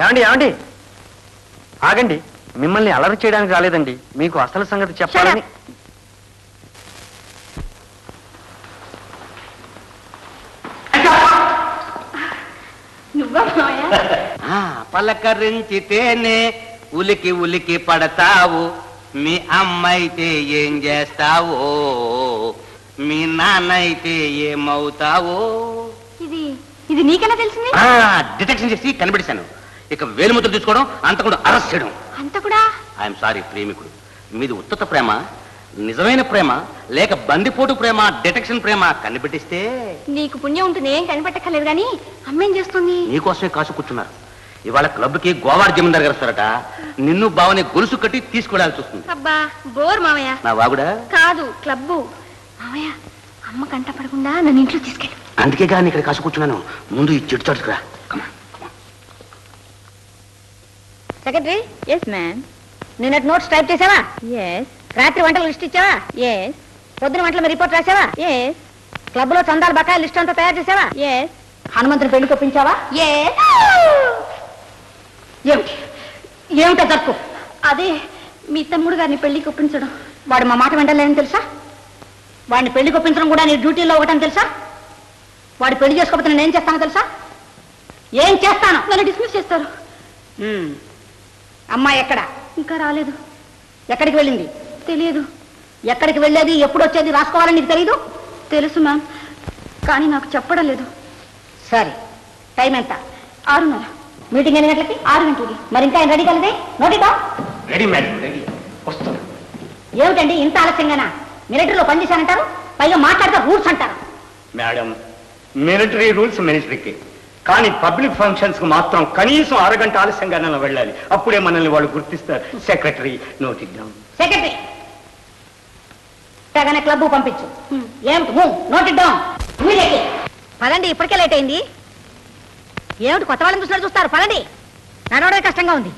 ఏమండి ఏమండి ఆగండి, మిమ్మల్ని అలరి చేయడానికి రాలేదండి, మీకు అసలు సంగతి చెప్పాలని. పలకరించితేనే ఉలికి ఉలికి పడతావు, మీ అమ్మైతే ఏం చేస్తావో, మీ నాన్న అయితే ఏమవుతావో. ఇది ఇది నీకన్నా తెలిసింది? డిటెక్షన్ చేసి కనిపెట్టాను. ఇక వేలుముద్ర తీసుకోవడం, అంతకుడు అరెస్ట్ చేయడం. అంతకుడా? ఐఎమ్ సారీ ప్రేమికుడు, మీది ఉత్తత ప్రేమ, నిజమైన ప్రేమ, లేక బందిపోటు ప్రేమ, డిటెక్షన్ ప్రేమ కనిపెట్టిస్తే నీకు పుణ్యం ఉంటుంది. ఏం కనిపెట్టక్కర్లేదు కానీ అమ్మేం చేస్తుంది? నీకోసమే కాసు కూర్చున్నారు. ఇవాళ క్లబ్కి గోవాడ జమీందార్ గారు వస్తారట. నిన్ను బావని గొలుసు కట్టి తీసుకెళ్లాల్సి వస్తుంది. అబ్బా బోర్ మావయ్య. నా వాగుడా కాదు, క్లబ్బు. మావయ్య, అమ్మ కంట పడకుండా నన్ను ఇంట్లో తీసుకెళ్ళు. అందుకే కానీ ఇక్కడ కాసు కూర్చున్నాను. ముందు ఈ చెట్టు చాటుకురా. సెక్రటరీ. Yes ma'am. నిన్నటి నోట్స్ టైప్ చేసావా? ఎస్. రాత్రి వంటల లిస్ట్ ఇచ్చావా? ఎస్. పొద్దున వంటల రిపోర్ట్ రాసావా? ఎస్. క్లబ్ లో చందాల బకాయి లిస్ట్ అంతా తయారు చేసావా? ఎస్. హనుమంతుని పెళ్లి కొప్పించావా? ఎస్. ఏమిటి ఏమిటో తప్పు? అదే మీ తమ్ముడు గారిని పెళ్లికి ఒప్పించడం. వాడు మా మాట వెంటలేదని తెలుసా? వాడిని పెళ్లికి ఒప్పించడం కూడా నీ డ్యూటీలో ఒకటని తెలుసా? వాడు పెళ్లి చేసుకోకపోతే నేను ఏం చేస్తానో తెలుసా? ఏం చేస్తాను? నన్ను డిస్మిస్ చేస్తారు. అమ్మాయి ఎక్కడ? ఇంకా రాలేదు. ఎక్కడికి వెళ్ళింది? తెలియదు. ఎక్కడికి వెళ్ళేది, ఎప్పుడు వచ్చేది రాసుకోవాలని నీకు తెలీదు? తెలుసు మ్యామ్, కానీ నాకు చెప్పడం లేదు. సరే, టైం ఎంత? 6:30. మీటింగ్ ఎన్ని గంటలకి? 6 గంటలకి. మరి ఇంకా రెడీ కలదే? నోటిదా? Ready madam, ready. వస్తాను. ఏమిటండి ఇంత ఆలస్యంగానా? మిలిటరీలో పనిచేశానంటారు, పైగా మాట్లాడితే రూల్స్ అంటారు. మేడం, మిలిటరీ రూల్స్ మిలిటరీకి, కానీ పబ్లిక్ ఫంక్షన్స్ కు మాత్రం కనీసం 6 గంట ఆలస్యంగానే వెళ్ళాలి. అప్పుడే మనల్ని వాళ్ళు గుర్తిస్తారు. సెక్రటరీ నోటిద్దాం. సెక్రటరీ క్లబ్ పంపించు. ఏమిటి నోటిద్దాం. పదండి, ఇప్పటికే లేట్ అయింది. ఏమిటి కొత్త వాళ్ళని చూసినట్టు చూస్తారు? పదండి, నడవడమే కష్టంగా ఉంది.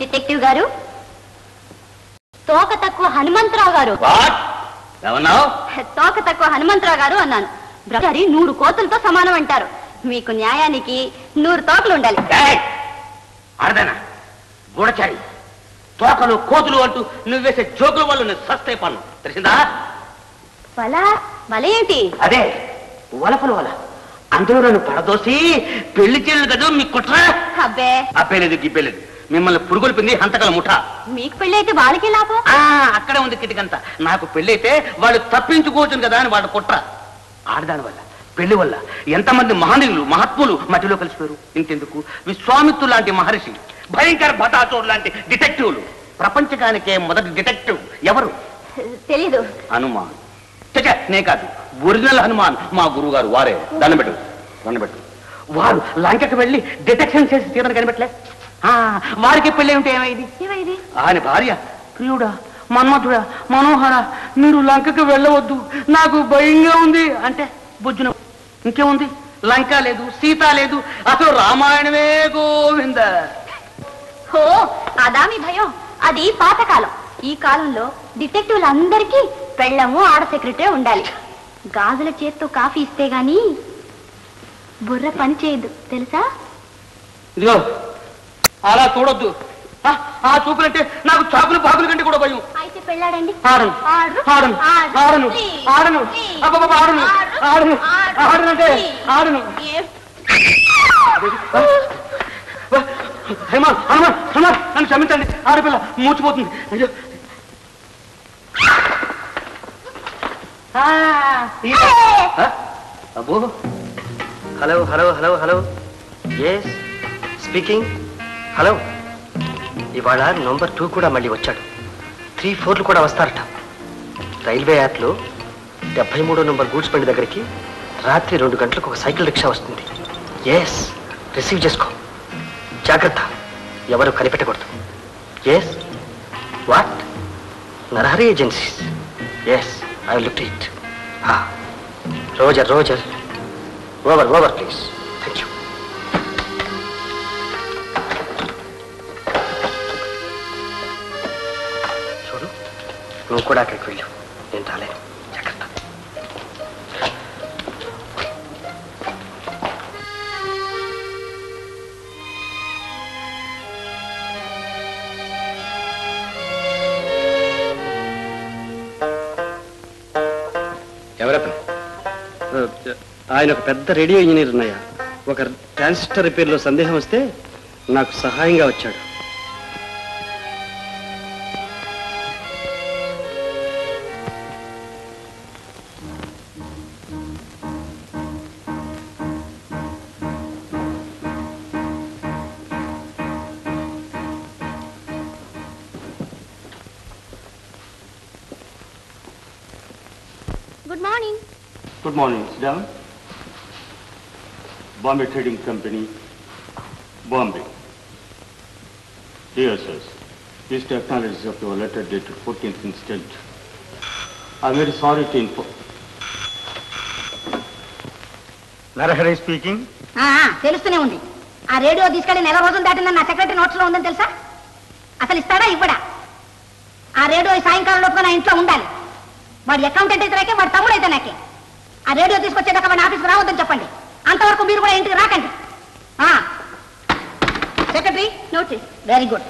డిటెక్టివ్ గారు, తోక తక్కువ హనుమంతరావు గారు. తోక తక్కువ హనుమంతరావు గారు అన్నాను. బ్రహ్మచారి 100 కోతులతో సమానం అంటారు. మీకు న్యాయానికి 100 తోకలు ఉండాలి. అర్థనా? గూఢచారి, తోకలు కోతులు అంటూ నువ్వు వేసే జోకుల వల్ల నేను సస్తే పన్ను తెలిసిందా? వల ఏంటి? అదే వలపలు వల. అందరూ నన్ను పడదోసి పెళ్లి చేయలేదు కదా మీ కుట్ర. అబ్బే అబ్బేలేదు గిబ్బేలేదు. మిమ్మల్ని పురుగులు హంతకల ముఠ. మీకు పెళ్లి అయితే వాళ్ళకి లాభం. అక్కడే ఉంది కిటికంత. నాకు పెళ్లి అయితే వాళ్ళు తప్పించుకోవచ్చు కదా అని వాళ్ళ కుట్ర. ఆడదాని వల్ల, పెళ్లి వల్ల ఎంతమంది మహనీయులు మహాత్ములు మట్టిలో కలిసిపోయారు. ఇంకెందుకు, విశ్వామిత్రుడు లాంటి మహర్షి, భయంకర భటాచోడు లాంటి డిటెక్టివ్లు. ప్రపంచకానికే మొదటి డిటెక్టివ్ ఎవరు తెలీదు. హనుమాన్. నే కాదు, ఒరిజినల్ హనుమాన్ మా గురువు గారు. వారే. దండబెట్టు. వారు లంకకు వెళ్ళి డిటెక్షన్ చేసి తీరని కనిపెట్టలే. వారికి పెళ్ళి ఉంటే ఏమైంది? ఆయన భార్య, ప్రియుడా, మన్మధుడా, మనోహర, మీరు లంకకు వెళ్ళవద్దు, నాకు భయంగా ఉంది అంటే బుజ్జున. ఇంకేముంది? లంక లేదు, సీత లేదు, అసలు రామాయణమే గోవింద. ఓ అదా మీ భయం? అది పాతకాలం. ఈ కాలంలో డిటెక్టివ్లు అందరికీ పెళ్ళము ఆడ సెక్రటరీ ఉండాలి. గాజుల చేత్తో కాఫీ ఇస్తే గాని బుర్ర పని చేయదు తెలుసా? ఇదిగో అలా చూడొద్దు. ఆ చూపులంటే నాకు చాకులు పాకులు కంటే కూడా భయం. అయితే పెళ్ళాడండి. ఆడనంటే ఆడను. నన్ను క్షమించండి, ఆడపిల్ల మూచిపోతుంది. అయ్యో అబ్బో. హలో. Yes speaking. హలో, ఇవాళ నంబర్ 2 కూడా మళ్ళీ వచ్చాడు. 3, 4 కూడా వస్తారట. రైల్వే యాప్లో 73వ నంబర్ గూడ్స్ బండి దగ్గరికి రాత్రి 2 గంటలకు ఒక సైకిల్ రిక్షా వస్తుంది. ఎస్, రిసీవ్ చేసుకో. జాగ్రత్త, ఎవరు కనిపెట్టకూడదు. Yes what? Narahari agencies. Yes I will look it. Roger over please. Thank you. చూడు, నువ్వు కూడా అక్కడికి వెళ్ళు, నేను రాలేను. జాగ్రత్త. ఎవరతను? ఆయన ఒక పెద్ద రేడియో ఇంజనీర్ ఉన్నాయా. ఒక ట్రాన్సిస్టర్ రిపేర్లో సందేహం వస్తే నాకు సహాయంగా వచ్చాడు. Good morning. Good morning. SIT down. Bombay Trading Company, Bombay. Dear sirs, this acknowledges of your letter dated 14th instant. I'm very sorry to inform. Narahari speaking. తెలుస్తూనే ఉంది. ఆ రేడియో తీసుకెళ్లి నెల రోజులు దాటిందని నా సెక్రటరీ నోట్స్ లో ఉందని తెలుసా? అసలు ఇస్తాడా ఇవ్వడా? ఆ రేడియో సాయంకాలం లోపు నా ఇంట్లో ఉండాలి. వాడి అకౌంటెంట్ అయితే నాకే, వాడి తమ్ముడు అయితే నాకే. ఆ రేడియో తీసుకొచ్చేదాకా వాడిని ఆఫీస్కి రావద్దని చెప్పండి. అంతవరకు మీరు కూడా ఇంటికి రాకండి. Secretary notice. Very good.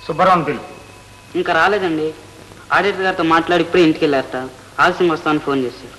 Subbarao bill ఇంకా రాలేదండి. ఆడిటర్ గారితో మాట్లాడి ఇప్పుడే ఇంటికి వెళ్ళారట. ఆలస్యం వస్తామని ఫోన్ చేశారు.